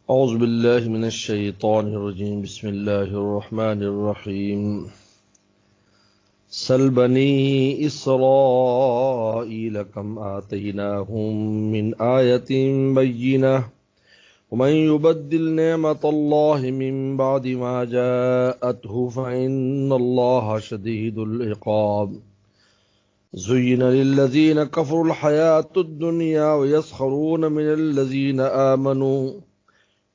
أعوذ بالله من الشيطان الرجيم. بسم الله الرحمن الرحيم. سل بني إسرائيل كم آتيناهم من آية بينة ومن يبدل نعمة الله من بعد ما جاءته فإن الله شديد العقاب. زين للذين كفروا الحياة الدنيا ويسخرون من الذين آمنوا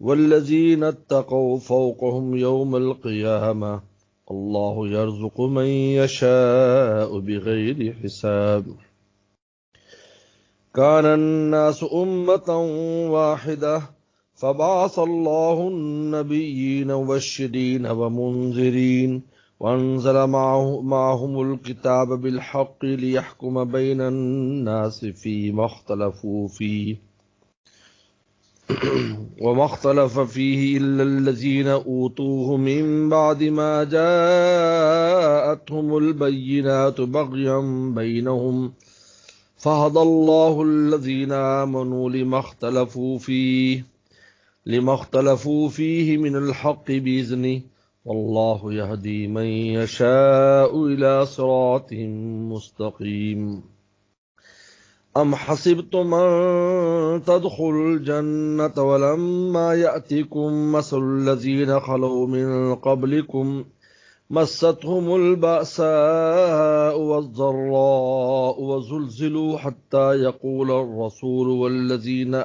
والذين اتقوا فوقهم يوم القيامة الله يرزق من يشاء بغير حساب. كان الناس أمة واحدة فبعث الله النبيين مبشرين ومنذرين وأنزل معهم الكتاب بالحق ليحكم بين الناس فيما اختلفوا فيه وما اختلف فيه إلا الذين أوتوه من بعد ما جاءتهم البينات بغيا بينهم فهدى الله الذين آمنوا لما اختلفوا فيه من الحق بإذنه والله يهدي من يشاء إلى صراط مستقيم. أم حسبتم أن تدخلوا الجنة ولما يأتكم مثل الذين خلوا من قبلكم مستهم البأساء والضراء وزلزلوا حتى يقول الرسول والذين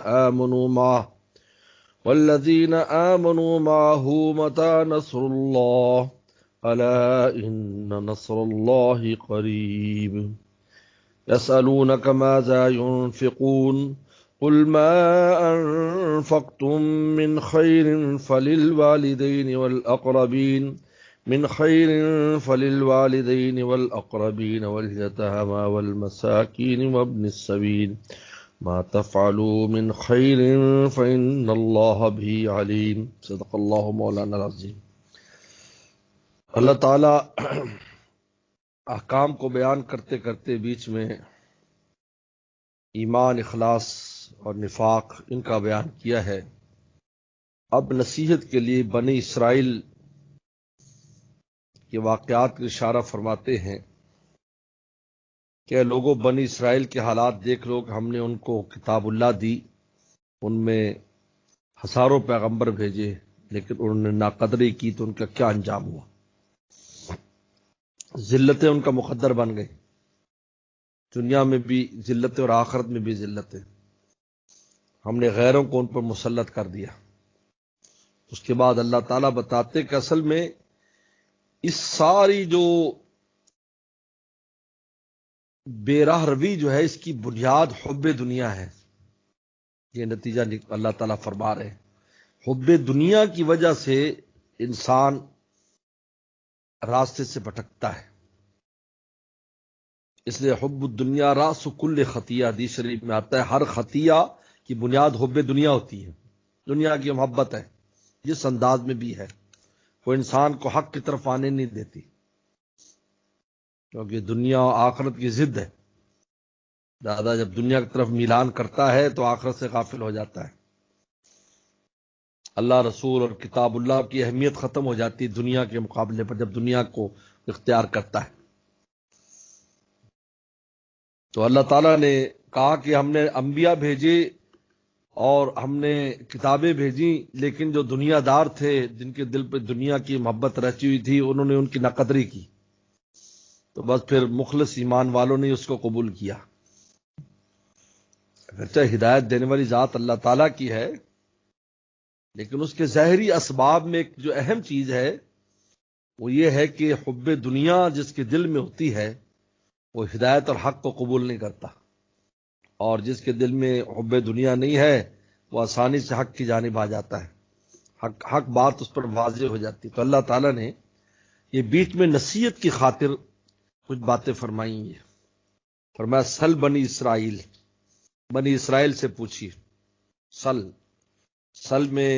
آمنوا معه متى نصر الله ألا إن نصر الله قريب. يسألونك ماذا ينفقون قل ما أنفقتم من خير فللوالدين والأقربين واليتامى والمساكين وابن السبيل ما تفعلوا من خير فإن الله به عليم. صدق اللہ مولانا العظیم. اللہ تعالی احکام کو بیان کرتے کرتے بیچ میں ایمان، اخلاص اور نفاق ان کا بیان کیا ہے. اب نصیحت کے لیے بنی اسرائیل کے واقعات کا اشارہ فرماتے ہیں کہ لوگوں بنی اسرائیل کے حالات دیکھ لو کہ ہم نے ان کو کتاب اللہ دی، ان میں ہزاروں پیغمبر بھیجے، لیکن انہوں نے ناقدری کی تو ان کا کیا انجام ہوا. ذلتیں ان کا مقدر بن گئی، دنیا میں بھی ذلتیں اور آخرت میں بھی ذلتیں. ہم نے غیروں کو ان پر مسلط کر دیا. اس کے بعد اللہ تعالیٰ بتاتے کہ اصل میں اس ساری جو بے راہ روی جو ہے اس کی بنیاد حب دنیا ہے. یہ نتیجہ اللہ تعالیٰ فرما رہے ہیں. حب دنیا کی وجہ سے انسان راستے سے بھٹکتا ہے. اس لیے حب الدنیا راس کل خطیہ، حدیث شریف میں آتا ہے ہر خطیہ کی بنیاد حب دنیا ہوتی ہے. دنیا کی محبت ہے، جس انداز میں بھی ہے، وہ انسان کو حق کی طرف آنے نہیں دیتی، کیونکہ دنیا و آخرت کی ضد ہے. دادا جب دنیا کی طرف میلان کرتا ہے تو آخرت سے غافل ہو جاتا ہے. اللہ رسول اور کتاب اللہ کی اہمیت ختم ہو جاتی ہے دنیا کے مقابلے پر جب دنیا کو اختیار کرتا ہے. تو اللہ تعالیٰ نے کہا کہ ہم نے انبیاء بھیجے اور ہم نے کتابیں بھیجی، لیکن جو دنیا دار تھے، جن کے دل پہ دنیا کی محبت رچی ہوئی تھی، انہوں نے ان کی ناقدری کی. تو بس پھر مخلص ایمان والوں نے اس کو قبول کیا. اگرچہ ہدایت دینے والی ذات اللہ تعالیٰ کی ہے، لیکن اس کے ظاہری اسباب میں ایک جو اہم چیز ہے وہ یہ ہے کہ حب دنیا جس کے دل میں ہوتی ہے وہ ہدایت اور حق کو قبول نہیں کرتا، اور جس کے دل میں حب دنیا نہیں ہے وہ آسانی سے حق کی جانب آ جاتا ہے. حق بات اس پر واضح ہو جاتی. تو اللہ تعالیٰ نے یہ بیچ میں نصیحت کی خاطر کچھ باتیں فرمائی ہیں. فرمایا سل بنی اسرائیل سے پوچھیے. سل میں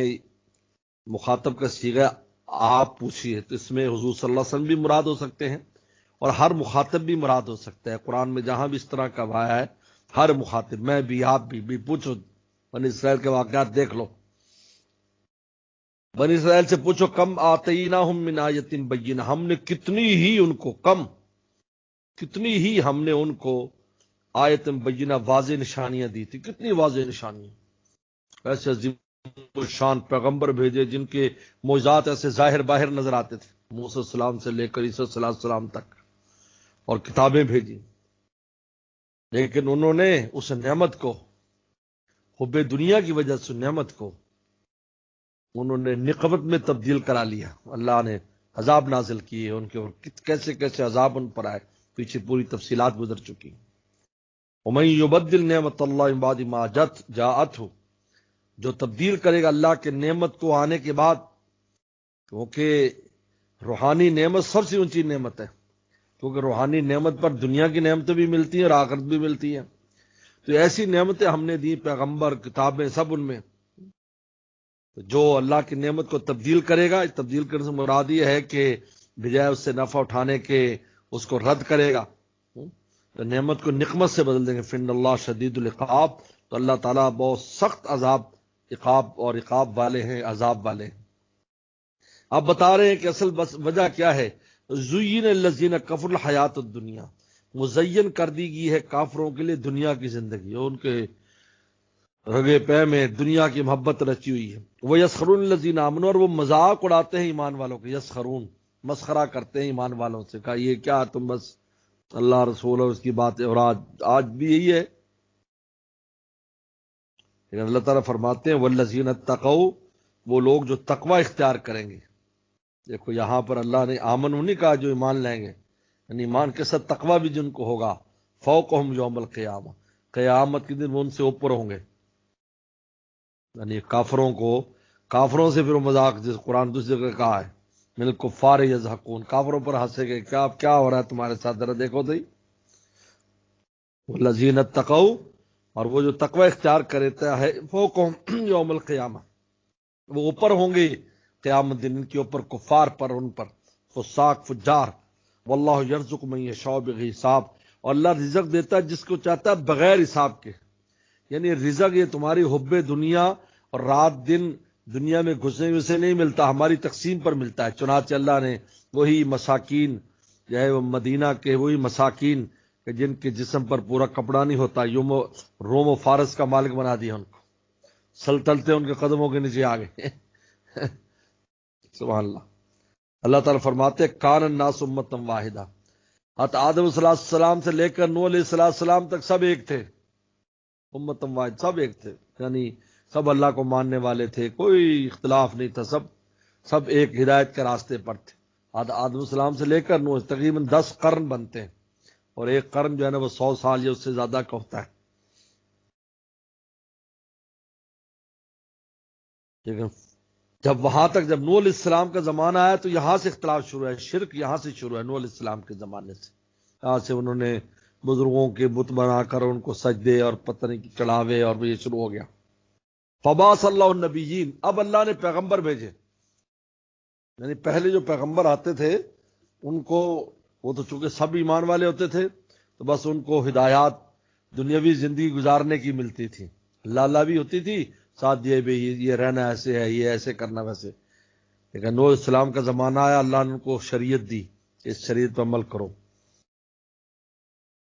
مخاطب کا صیغہ آپ پوچھیے، تو اس میں حضور صلی اللہ علیہ وسلم بھی مراد ہو سکتے ہیں اور ہر مخاطب بھی مراد ہو سکتا ہے. قرآن میں جہاں بھی اس طرح کا آیا ہے ہر مخاطب، میں بھی، آپ بھی پوچھو. بنی اسرائیل کے واقعات دیکھ لو. بنی اسرائیل سے پوچھو کم آتیناہم من آیت بینہ، ہم نے کتنی ہی ہم نے ان کو آیت بینہ واضح نشانیاں دی تھی، کتنی واضح نشانیاں، ایسے عظیم شان پیغمبر بھیجے جن کے معجزات ایسے ظاہر باہر نظر آتے تھے، موسیٰ علیہ السلام سے لے کر عیسیٰ علیہ السلام تک، اور کتابیں بھیجی، لیکن انہوں نے اس نعمت کو، حب دنیا کی وجہ سے نعمت کو انہوں نے نقمت میں تبدیل کرا لیا، اللہ نے عذاب نازل کیے ان کے، اور کیسے کیسے عذاب ان پر آئے، پیچھے پوری تفصیلات گزر چکی۔ وَمَن يُبَدِّلْ نِعْمَتَ اللَّهِ مِن بَعْدِ مَا جَاءَتْهُ، جو تبدیل کرے گا اللہ کے نعمت کو آنے کے بعد، کیونکہ روحانی نعمت سب سے اونچی نعمت ہے، کیونکہ روحانی نعمت پر دنیا کی نعمتیں بھی ملتی ہیں اور آخرت بھی ملتی ہیں، تو ایسی نعمتیں ہم نے دی، پیغمبر، کتابیں، سب ان میں، جو اللہ کی نعمت کو تبدیل کرے گا، تبدیل کرنے سے مراد یہ ہے کہ بجائے اس سے نفع اٹھانے کے اس کو رد کرے گا، تو نعمت کو نقمت سے بدل دیں گے، فن اللہ شدید العقاب، تو اللہ تعالیٰ بہت سخت عقاب والے ہیں، عذاب والے ہیں۔ آپ بتا رہے ہیں کہ اصل بس وجہ کیا ہے، زین الذین کفروا الحیات الدنیا، مزین کر دی گئی ہے کافروں کے لیے دنیا کی زندگی، اور ان کے رگے پے میں دنیا کی محبت رچی ہوئی ہے، وہ یسخرون الذین آمنوا، اور وہ مذاق اڑاتے ہیں ایمان والوں کے، یسخرون مسخرہ کرتے ہیں ایمان والوں سے، کہا یہ کیا تم بس اللہ رسول اور اس کی بات ہے، اور آج بھی یہی ہے، لیکن اللہ تعالیٰ فرماتے ہیں والذین اتقوا، وہ لوگ جو تقوی اختیار کریں گے، دیکھو یہاں پر اللہ نے آمنوا نہیں کہا جو ایمان لیں گے، یعنی ایمان کے ساتھ تقوی بھی جن کو ہوگا، فوقہم یوم القیامہ، قیامت کے دن وہ ان سے اوپر ہوں گے، یعنی کافروں سے پھر مذاق، جس قرآن دوسری جگہ کہا ہے من الکفار یضحکون، کافروں پر ہنسے گے، کیا ہو رہا ہے تمہارے ساتھ، ذرا دیکھو تو والذین اتقوا، اور وہ جو تقوی اختیار کرتا ہے، فوقہم یوم القیامہ، وہ اوپر ہوں گے قیامت دن ان کے اوپر، کفار پر، ان پر فساق فجار، واللہ یرزق من یشاء بغیر حساب، اور اللہ رزق دیتا ہے جس کو چاہتا ہے بغیر حساب کے، یعنی رزق یہ تمہاری حب دنیا اور رات دن دنیا میں گھسے ہوئے سے نہیں ملتا، ہماری تقسیم پر ملتا ہے، چنانچہ اللہ نے وہی مساکین جو ہے وہ مدینہ کے وہی مساکین کہ جن کے جسم پر پورا کپڑا نہیں ہوتا، روم و فارس کا مالک بنا دیا ان کو، سلطنتیں ان کے قدموں کے نیچے آ گئے سبحان اللہ۔ اللہ تعالیٰ فرماتے کان الناس امۃ واحدہ، حضرت آدم صلی اللہ علیہ السلام سے لے کر نوح علیہ السلام تک سب ایک تھے، امت واحد، سب ایک تھے، یعنی سب اللہ کو ماننے والے تھے، کوئی اختلاف نہیں تھا، سب ایک ہدایت کے راستے پر تھے، آدم السلام سے لے کر نوح تقریباً 10 قرن بنتے ہیں، اور ایک قرن جو ہے نا وہ 100 سال یا اس سے زیادہ کا ہوتا ہے، لیکن جب وہاں تک جب نوح علیہ السلام کا زمانہ آیا تو یہاں سے اختلاف شروع ہے، شرک یہاں سے شروع ہے، نوح علیہ السلام کے زمانے سے، یہاں سے انہوں نے بزرگوں کے بت بنا کر ان کو سجدے اور پتہ نہیں چڑھاوے، اور یہ شروع ہو گیا۔ فبعث اللہ النبیین، اب اللہ نے پیغمبر بھیجے، یعنی پہلے جو پیغمبر آتے تھے ان کو، وہ تو چونکہ سب ایمان والے ہوتے تھے تو بس ان کو ہدایات دنیاوی زندگی گزارنے کی ملتی تھی، اللہ بھی ہوتی تھی ساتھ، یہ رہنا ایسے ہے، یہ ایسے کرنا ویسے، لیکن نوح اسلام کا زمانہ آیا، اللہ نے ان کو شریعت دی، اس شریعت پر عمل کرو،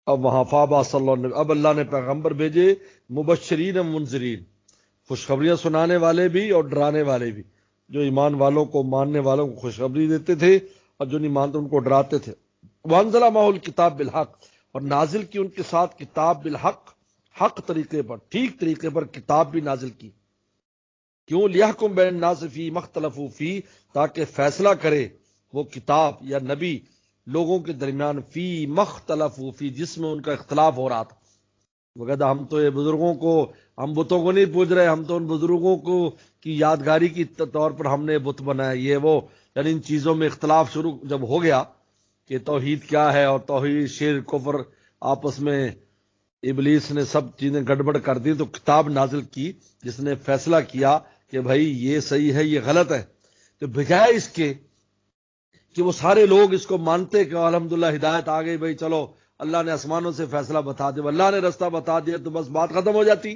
اب وہاں فابا صلی اللہ علیہ وسلم، اب اللہ نے پیغمبر بھیجے مبشرین و منذرین، خوشخبریاں سنانے والے بھی اور ڈرانے والے بھی، جو ایمان والوں کو، ماننے والوں کو خوشخبری دیتے تھے، اور جو نہیں مانتے ان کو ڈراتے تھے۔ وانزل معہ الکتاب بالحق، اور نازل کی ان کے ساتھ کتاب بالحق، حق طریقے پر، ٹھیک طریقے پر کتاب بھی نازل کی، کیوں؟ لیحکم بین الناس فی مختلفوا فی، تاکہ فیصلہ کرے وہ کتاب یا نبی لوگوں کے درمیان، فی مختلفوا فی، جس میں ان کا اختلاف ہو رہا تھا، وہ کہتا ہم تو یہ بزرگوں کو، ہم بتوں کو نہیں پوج رہے، ہم تو ان بزرگوں کو کی یادگاری کی طور پر ہم نے بت بنایا، یہ وہ، یعنی ان چیزوں میں اختلاف شروع جب ہو گیا کہ توحید کیا ہے، اور توحید، شرک، کفر، آپس میں ابلیس نے سب چیزیں گڑبڑ کر دی، تو کتاب نازل کی جس نے فیصلہ کیا کہ بھائی یہ صحیح ہے، یہ غلط ہے، تو بجائے اس کے کہ وہ سارے لوگ اس کو مانتے کہ الحمدللہ ہدایت آ گئی، بھائی چلو اللہ نے آسمانوں سے فیصلہ بتا دیا، اللہ نے رستہ بتا دیا تو بس بات ختم ہو جاتی،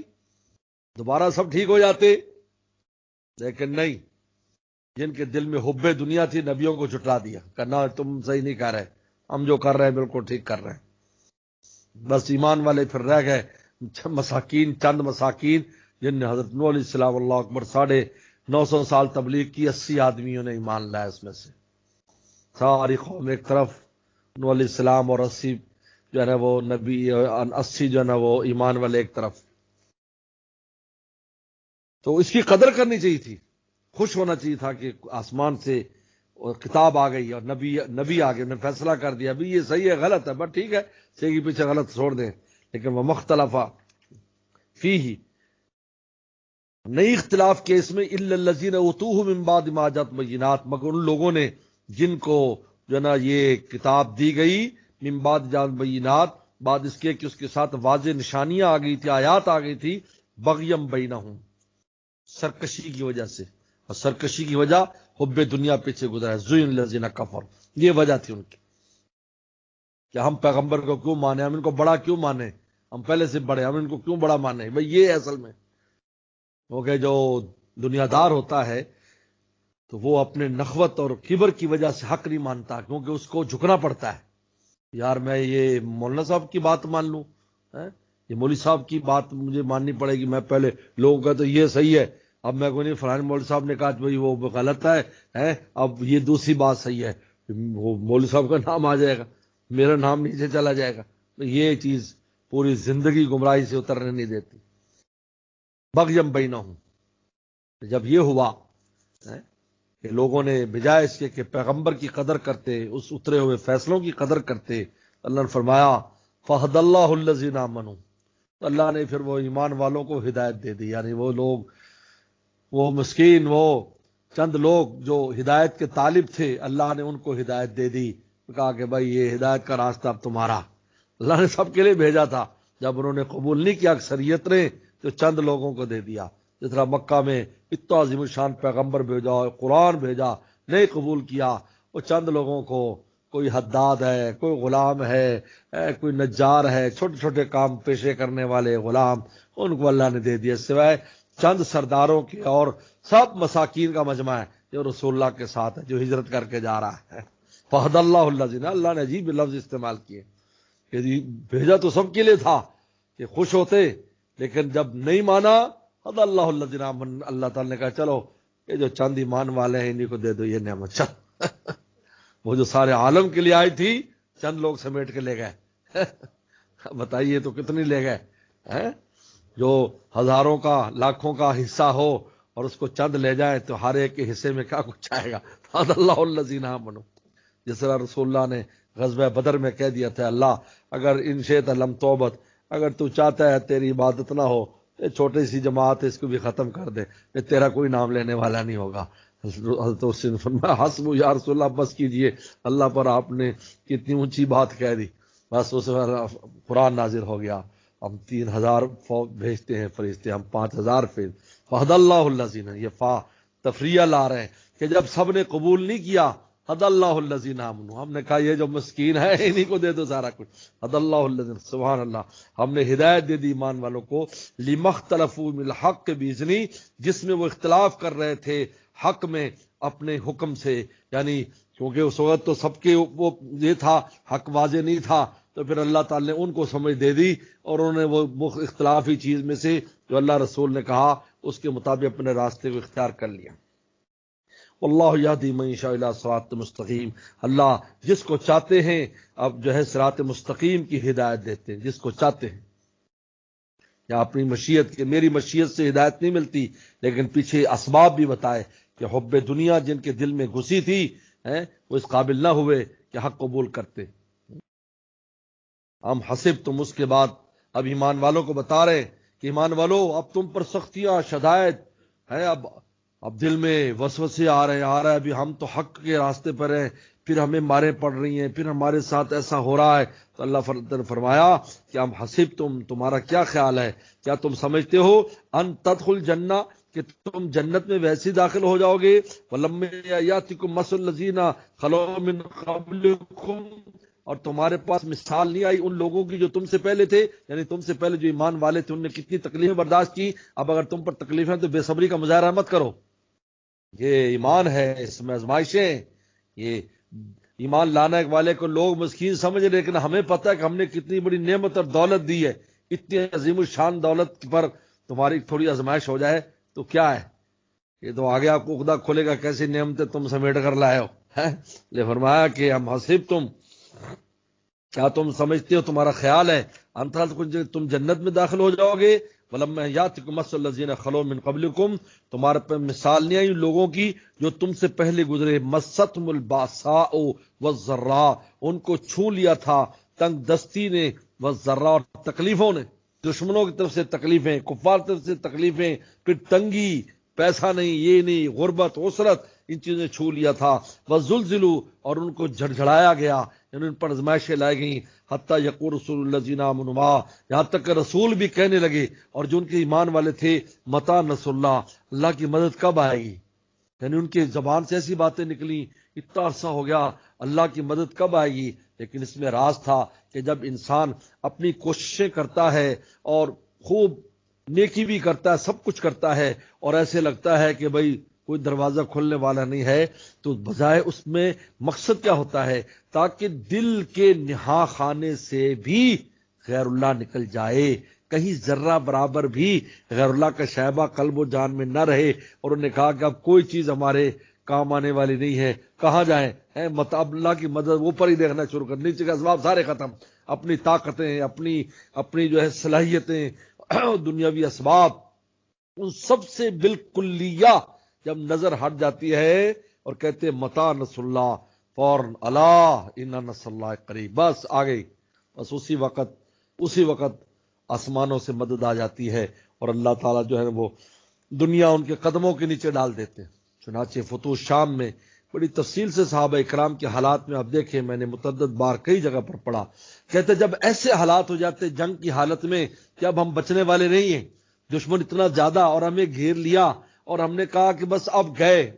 دوبارہ سب ٹھیک ہو جاتے، لیکن نہیں، جن کے دل میں حب دنیا تھی نبیوں کو جھٹلا دیا، کہنا تم صحیح نہیں کر رہے، ہم جو کر رہے ہیں بالکل ٹھیک کر رہے ہیں۔ بس ایمان والے پھر رہ گئے مساکین، چند مساکین، جن نے حضرت نوح علیہ السلام، اللہ اکبر، 950 سال تبلیغ کی، 80 آدمیوں نے ایمان لایا اس میں سے، ساری قوم ایک طرف، نوح علیہ السلام اور 80 جو ہے نا وہ نبی، 80 جو ہے نا وہ ایمان والے ایک طرف۔ تو اس کی قدر کرنی چاہیے تھی، خوش ہونا چاہیے تھا کہ آسمان سے کتاب آ گئی اور نبی آ گئے، نے فیصلہ کر دیا بھی یہ صحیح ہے غلط ہے، بس ٹھیک ہے، صحیح کے پیچھے غلط چھوڑ دیں۔ لیکن وہ مختلفہ فی ہی، نئی اختلاف کے اس میں الا الذین اوتوہ من بعد ما جاءتہم البینات، مگر ان لوگوں نے جن کو جو نا یہ کتاب دی گئی، من بعد جاءتہم البینات، بعد اس کے کہ اس کے ساتھ واضح نشانیاں آ گئی تھی، آیات آ گئی تھی، بغیم بینہم، سرکشی کی وجہ سے، اور سرکشی کی وجہ حب دنیا پیچھے گزرا ہے، زین الذین کفر، یہ وجہ تھی ان کی کہ ہم پیغمبر کو کیوں مانے، ہم ان کو بڑا کیوں مانے، ہم پہلے سے بڑے، ہم ان کو کیوں بڑا مانے، بھئی یہ ہے اصل میں۔ کیونکہ جو دنیا دار ہوتا ہے تو وہ اپنے نخوت اور کبر کی وجہ سے حق نہیں مانتا، کیونکہ اس کو جھکنا پڑتا ہے، یار میں یہ مولانا صاحب کی بات مان لوں، یہ مولوی صاحب کی بات مجھے ماننی پڑے گی، میں پہلے لوگوں کا تو یہ صحیح ہے، اب میں کوئی نہیں، فلاں مولوی صاحب نے کہا بھائی وہ غلط ہے، اب یہ دوسری بات صحیح ہے، وہ مولوی صاحب کا نام آ جائے گا، میرا نام نیچے چلا جائے گا، یہ چیز پوری زندگی گمراہی سے اترنے نہیں دیتی۔ بغیم بینہم، جب یہ ہوا کہ لوگوں نے بجائے اس کے کہ پیغمبر کی قدر کرتے، اس اترے ہوئے فیصلوں کی قدر کرتے، اللہ نے فرمایا فہد اللہ الذین آمنوا، تو اللہ نے پھر وہ ایمان والوں کو ہدایت دے دی، یعنی وہ لوگ، وہ مسکین، وہ چند لوگ جو ہدایت کے طالب تھے، اللہ نے ان کو ہدایت دے دی، کہا کہ بھائی یہ ہدایت کا راستہ اب تمہارا، اللہ نے سب کے لیے بھیجا تھا، جب انہوں نے قبول نہیں کیا اکثریت نے تو چند لوگوں کو دے دیا، جس طرح مکہ میں اتنا عظیم الشان پیغمبر بھیجا، قرآن بھیجا، نہیں قبول کیا، وہ چند لوگوں کو، کوئی حداد ہے، کوئی غلام ہے، کوئی نجار ہے، چھوٹے چھوٹے کام پیشے کرنے والے غلام، ان کو اللہ نے دے دیا، سوائے چند سرداروں کے، اور سب مساکین کا مجمع ہے جو رسول اللہ کے ساتھ ہے، جو ہجرت کر کے جا رہا ہے۔ فہد اللہ الذین، اللہ نے عجیب لفظ استعمال کیے کہ بھیجا تو سب کے لیے تھا کہ خوش ہوتے، لیکن جب نہیں مانا، حد اللہ الذین آمنوا، اللہ تعالی نے کہا چلو یہ جو چند ایمان والے ہیں انہیں کو دے دو یہ نعمت، چل وہ جو سارے عالم کے لیے آئی تھی چند لوگ سمیٹ کے لے گئے بتائیے تو کتنی لے گئے، جو ہزاروں کا، لاکھوں کا حصہ ہو اور اس کو چند لے جائیں تو ہر ایک کے حصے میں کیا کچھ آئے گا، حد اللہ الذین آمنوا، جس طرح رسول اللہ نے غزوہ بدر میں کہہ دیا تھا، اللہ اگر ان شئت لم توبت، اگر تو چاہتا ہے تیری عبادت نہ ہو، یہ چھوٹی سی جماعت ہے اس کو بھی ختم کر دے، یہ تیرا کوئی نام لینے والا نہیں ہوگا۔ حضرت اس نے فرمایا حسب یا رسول اللہ، بس کیجئے، اللہ پر آپ نے کتنی اونچی بات کہہ دی، بس اس قرآن نازل ہو گیا، ہم 3000 فوج بھیجتے ہیں فرشتے، ہم 5000 پھر فہد اللہ الذین، یہ فا تفریح لا رہے ہیں کہ جب سب نے قبول نہیں کیا، حد اللہ الذین آمنوا، ہم نے کہا یہ جو مسکین ہے انہیں کو دے دو سارا کچھ، حد اللہ الذین، سبحان اللہ، ہم نے ہدایت دے دی ایمان والوں کو، لما اختلفوا من الحق باذنی، جس میں وہ اختلاف کر رہے تھے حق میں اپنے حکم سے، یعنی کیونکہ اس وقت تو سب کے وہ یہ تھا، حق واضح نہیں تھا، تو پھر اللہ تعالی نے ان کو سمجھ دے دی اور انہوں نے وہ اختلافی چیز میں سے جو اللہ رسول نے کہا اس کے مطابق اپنے راستے کو اختیار کر لیا۔ واللہ یہدی من یشاء الی صراط مستقیم، اللہ جس کو چاہتے ہیں اب جو ہے صراط مستقیم کی ہدایت دیتے ہیں، جس کو چاہتے ہیں، یا اپنی مشیت کے، میری مشیت سے ہدایت نہیں ملتی، لیکن پیچھے اسباب بھی بتائے کہ حب دنیا جن کے دل میں گھسی تھی وہ اس قابل نہ ہوئے کہ حق قبول کرتے۔ ہم حسب تم، اس کے بعد اب ایمان والوں کو بتا رہے کہ ایمان والو اب تم پر سختیاں، شدائد ہے، اب دل میں وسوسے آ رہے ہیں، ابھی ہم تو حق کے راستے پر ہیں، پھر ہمیں مارے پڑ رہی ہیں، پھر ہمارے ساتھ ایسا ہو رہا ہے، تو اللہ نے فرمایا کہ ہم حسب تم، تمہارا کیا خیال ہے، کیا تم سمجھتے ہو ان تدخل جنہ، کہ تم جنت میں ویسے داخل ہو جاؤ گے، ولما یاتکم مثل الذین خلو من قبلکم، اور تمہارے پاس مثال نہیں آئی ان لوگوں کی جو تم سے پہلے تھے، یعنی تم سے پہلے جو ایمان والے تھے انہوں نے کتنی تکلیفیں برداشت کی، اب اگر تم پر تکلیفیں تو بے صبری کا مظاہرہ مت کرو، یہ ایمان ہے، اس میں آزمائشیں، یہ ایمان لانے والے کو لوگ مسکین سمجھ رہے، لیکن ہمیں پتہ ہے کہ ہم نے کتنی بڑی نعمت اور دولت دی ہے. اتنی عظیم الشان دولت پر تمہاری تھوڑی آزمائش ہو جائے تو کیا ہے؟ یہ تو آگے آپ کو خدا کھولے گا کیسی نعمتیں تم سمیٹ کر لائے ہو. لے فرمایا کہ ہم حسب تم، کیا تم سمجھتے ہو، تمہارا خیال ہے انتہا تم جنت میں داخل ہو جاؤ گے. ولما یاتکم مثل الذین خلو من قبلکم، تمہارے پہ مثال نہیں آئی لوگوں کی جو تم سے پہلے گزرے. مستهم الباساء والضراء، ان کو چھو لیا تھا تنگ دستی نے، والضراء اور تکلیفوں نے، دشمنوں کی طرف سے تکلیفیں، کفار کی طرف سے تکلیفیں، پھر تنگی، پیسہ نہیں، یہ نہیں، غربت، عسرت، ان چیزیں چھو لیا تھا. وزلزلوا، اور ان کو جھڑجھڑایا گیا، یعنی ان پر آزمائشیں لائی گئیں. حتی یقول رسول الذین آمنوا معہ، یہاں تک کہ رسول بھی کہنے لگے اور جو ان کے ایمان والے تھے، متی نصر اللہ، اللہ کی مدد کب آئے گی. یعنی ان کی زبان سے ایسی باتیں نکلی، اتنا عرصہ ہو گیا، اللہ کی مدد کب آئے گی. لیکن اس میں راز تھا کہ جب انسان اپنی کوششیں کرتا ہے اور خوب نیکی بھی کرتا ہے، سب کچھ کرتا ہے، اور ایسے لگتا ہے کہ بھئی کوئی دروازہ کھولنے والا نہیں ہے، تو بجائے اس میں مقصد کیا ہوتا ہے، تاکہ دل کے نہا خانے سے بھی غیر اللہ نکل جائے، کہیں ذرہ برابر بھی غیر اللہ کا شائبہ قلب و جان میں نہ رہے. اور انہوں نے کہا کہ اب کوئی چیز ہمارے کام آنے والی نہیں ہے، کہاں جائیں، مطلب اللہ کی مدد اوپر ہی دیکھنا شروع کر، نیچے کے اسباب سارے ختم، اپنی طاقتیں، اپنی جو ہے صلاحیتیں، دنیاوی اسباب، ان سب سے بالکلیہ جب نظر ہٹ جاتی ہے اور کہتے متی نصر اللہ، فوراً اللہ ان نصر اللہ قریب، بس آ گئی، بس اسی وقت آسمانوں سے مدد آ جاتی ہے اور اللہ تعالیٰ جو ہے وہ دنیا ان کے قدموں کے نیچے ڈال دیتے ہیں. چنانچہ فتوح شام میں بڑی تفصیل سے صحابہ اکرام کے حالات میں آپ دیکھیں، میں نے متعدد بار کئی جگہ پر پڑھا، کہتے جب ایسے حالات ہو جاتے جنگ کی حالت میں کہ اب ہم بچنے والے نہیں ہیں، دشمن اتنا زیادہ اور ہمیں گھیر لیا، اور ہم نے کہا کہ بس اب گئے،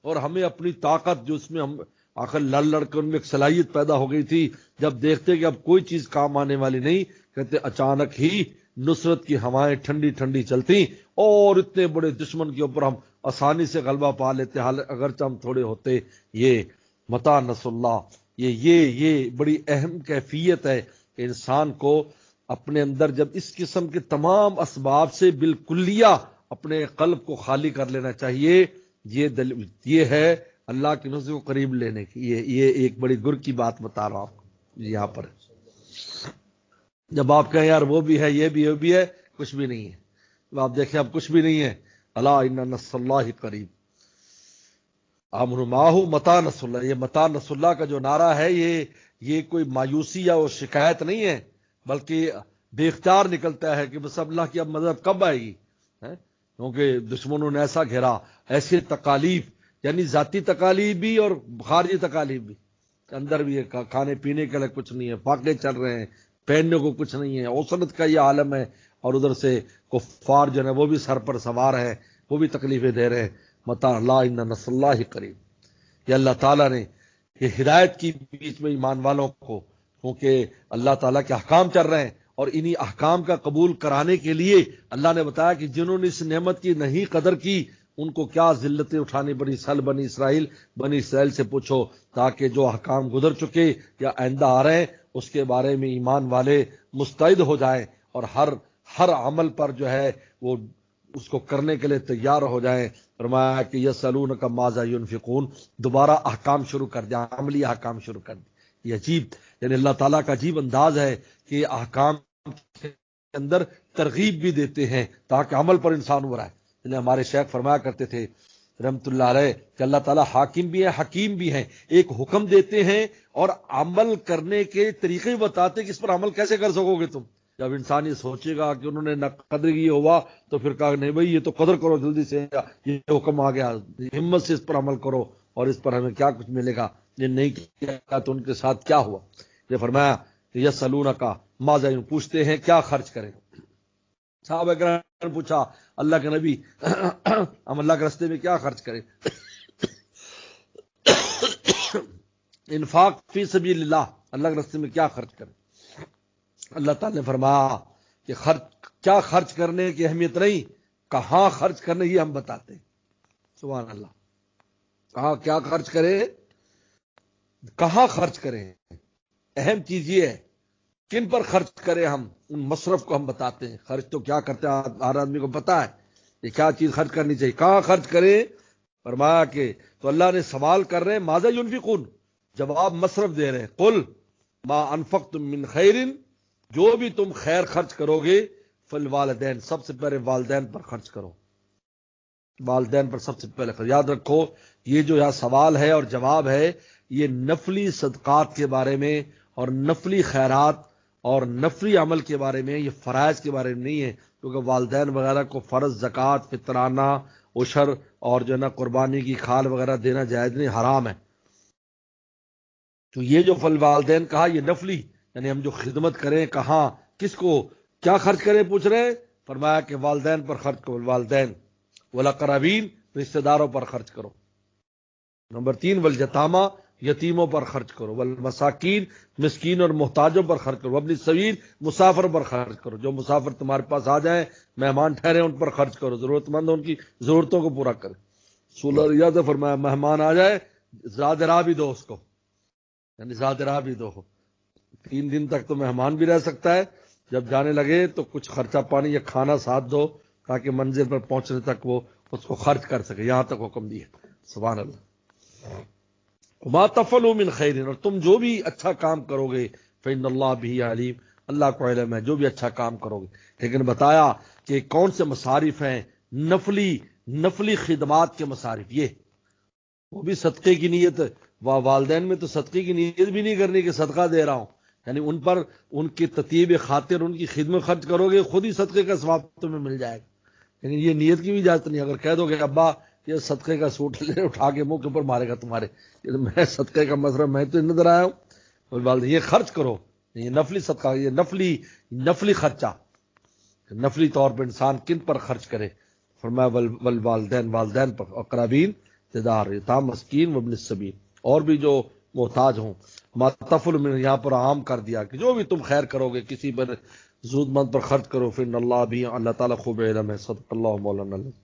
اور ہمیں اپنی طاقت جو اس میں ہم آخر لڑ کر ان میں ایک صلاحیت پیدا ہو گئی تھی، جب دیکھتے کہ اب کوئی چیز کام آنے والی نہیں، کہتے اچانک ہی نصرت کی ہوائیں ٹھنڈی ٹھنڈی چلتی اور اتنے بڑے دشمن کے اوپر ہم آسانی سے غلبہ پا لیتے، اگرچہ ہم تھوڑے ہوتے. یہ متی نصر اللہ، یہ بڑی اہم کیفیت ہے کہ انسان کو اپنے اندر جب اس قسم کے تمام اسباب سے بالکلیہ اپنے قلب کو خالی کر لینا چاہیے. یہ ہے اللہ کی نصرت کو قریب لینے کی، یہ ایک بڑی گر کی بات بتا رہا ہوں آپ کو یہاں پر. جب آپ کہیں یار وہ بھی ہے، یہ بھی ہے، کچھ بھی نہیں ہے، تو آپ دیکھیں اب کچھ بھی نہیں ہے. الا ان نصر اللہ قریب، آمنوا معہ متی نصر اللہ. یہ متی نصر اللہ کا جو نعرہ ہے، یہ کوئی مایوسی یا وہ شکایت نہیں ہے، بلکہ بے اختیار نکلتا ہے کہ بس اللہ کی اب مدد کب آئے گی. کیونکہ دشمنوں نے ایسا گھیرا، ایسی تکالیف، یعنی ذاتی تکالیف بھی اور خارجی تکالیف بھی، اندر بھی کھانے پینے کے لیے کچھ نہیں ہے، فاقے چل رہے ہیں، پہننے کو کچھ نہیں ہے، عسرت کا یہ عالم ہے، اور ادھر سے کفار جو ہے وہ بھی سر پر سوار ہیں، وہ بھی تکلیفیں دے رہے ہیں. متی اللہ ان نصر اللہ قریب. یہ اللہ تعالیٰ نے یہ ہدایت کی بیچ میں ایمان والوں کو، کیونکہ اللہ تعالیٰ کے احکام چل رہے ہیں، اور انہی احکام کا قبول کرانے کے لیے اللہ نے بتایا کہ جنہوں نے اس نعمت کی نہیں قدر کی ان کو کیا ذلتیں اٹھانی پڑی. سل بنی اسرائیل سے پوچھو، تاکہ جو احکام گزر چکے یا آئندہ آ رہے ہیں اس کے بارے میں ایمان والے مستعد ہو جائیں اور ہر عمل پر جو ہے وہ اس کو کرنے کے لیے تیار ہو جائیں. فرمایا کہ یسألونک ماذا ينفقون، دوبارہ احکام شروع کر دیا، عملی احکام شروع کر دیا. یہ عجیب، یعنی اللہ تعالیٰ کا عجیب انداز ہے کہ احکام کے اندر ترغیب بھی دیتے ہیں تاکہ عمل پر انسان ہو رہا ہے. یعنی ہمارے شیخ فرمایا کرتے تھے رحمت اللہ علیہ کہ اللہ تعالیٰ حاکم بھی ہے، حکیم بھی ہیں. ایک حکم دیتے ہیں اور عمل کرنے کے طریقے بتاتے کہ اس پر عمل کیسے کر سکو گے تم. جب انسان یہ سوچے گا کہ انہوں نے نہ قدر ہوا تو پھر کہا نہیں بھائی یہ تو قدر کرو جلدی سے، یہ حکم آ گیا، ہمت سے اس پر عمل کرو اور اس پر ہمیں کیا کچھ ملے گا. یہ نہیں کیا تو ان کے ساتھ کیا ہوا. یہ فرمایا کہ یسألونک ماذا ينفقون، پوچھتے ہیں کیا خرچ کریں. صحابہ کرام نے پوچھا اللہ کے نبی ہم اللہ کے راستے میں کیا خرچ کریں. انفاق فی سبیل اللہ، اللہ کے راستے میں کیا خرچ کریں. اللہ تعالی نے فرمایا کہ کیا خرچ کرنے کی اہمیت نہیں، کہاں خرچ کرنے یہ ہم بتاتے ہیں. سبحان اللہ. کہاں کیا خرچ کریں، کہاں خرچ کریں، اہم چیز یہ ہے کن پر خرچ کریں. ہم ان مصرف کو ہم بتاتے ہیں. خرچ تو کیا کرتے ہیں ہر آدمی کو پتا ہے یہ کیا چیز خرچ کرنی چاہیے، کہاں خرچ کریں. فرمایا کہ تو اللہ نے سوال کر رہے ہیں ماذا ينفقون، جواب مصرف دے رہے ہیں. قل ما انفقتم من خیر، جو بھی تم خیر خرچ کرو گے فالوالدین، سب سے پہلے والدین پر خرچ کرو. والدین پر سب سے پہلے خرچ. یاد رکھو یہ جو یہاں سوال ہے اور جواب ہے یہ نفلی صدقات کے بارے میں اور نفلی خیرات اور نفلی عمل کے بارے میں، یہ فرائض کے بارے میں نہیں ہے. کیونکہ والدین وغیرہ کو فرض زکوٰۃ، فطرانہ، عشر اور جو ہے نا قربانی کی کھال وغیرہ دینا جائز نہیں، حرام ہے. تو یہ جو فل والدین کہا یہ نفلی، یعنی ہم جو خدمت کریں کہاں کس کو کیا خرچ کریں پوچھ رہے ہیں. فرمایا کہ والدین پر خرچ کرو، والدین والاقربین، رشتہ داروں پر خرچ کرو. نمبر 3 والیتامى، یتیموں پر خرچ کرو. والمساکین، مسکین اور محتاجوں پر خرچ کرو. وابن السبیل، مسافر پر خرچ کرو. جو مسافر تمہارے پاس آ جائیں، مہمان ٹھہرے، ان پر خرچ کرو. ضرورت مند ان کی ضرورتوں کو پورا کرے. سورہ ریاض فرمایا مہمان آ جائے زاد راہ بھی دو اس کو، یعنی زاد راہ بھی دو. 3 دن تک تو مہمان بھی رہ سکتا ہے، جب جانے لگے تو کچھ خرچہ پانی یا کھانا ساتھ دو تاکہ منزل پر پہنچنے تک وہ اس کو خرچ کر سکے. یہاں تک حکم دیا. سبحان اللہ. وما تفعلوا من خیر، اور تم جو بھی اچھا کام کرو گے فإن اللہ به علیم، اللہ کو علم ہے جو بھی اچھا کام کرو گے. لیکن بتایا کہ کون سے مصارف ہیں، نفلی خدمات کے مصارف. یہ وہ بھی صدقے کی نیت، والدین میں تو صدقے کی نیت بھی نہیں کرنی کہ صدقہ دے رہا ہوں، یعنی ان پر ان کی تطیب خاطر ان کی خدمت خرچ کرو گے، خود ہی صدقے کا ثواب تمہیں مل جائے گا. لیکن یہ نیت کی بھی اجازت نہیں. اگر کہہ دو کہ ابا یہ صدقے کا سوٹ لے اٹھا کے منہ کے اوپر مارے گا تمہارے، میں صدقے کا مصرف میں تو نظر آیا ہوں. والدین یہ خرچ کرو، یہ نفلی صدقہ، یہ نفلی خرچہ، نفلی طور پر انسان کن پر خرچ کرے. فرمایا والوالدین، والدین پر، اقربین، رشتہ دار، یتام، مسکین، وابن السبیل، اور بھی جو محتاج ہوں. ما تفعلوا من، یہاں پر عام کر دیا کہ جو بھی تم خیر کرو گے کسی پر ضرورت مند پر خرچ کرو. فإن اللہ بھی، اللہ تعالیٰ خوب علم ہے. صدق اللہ مولانا.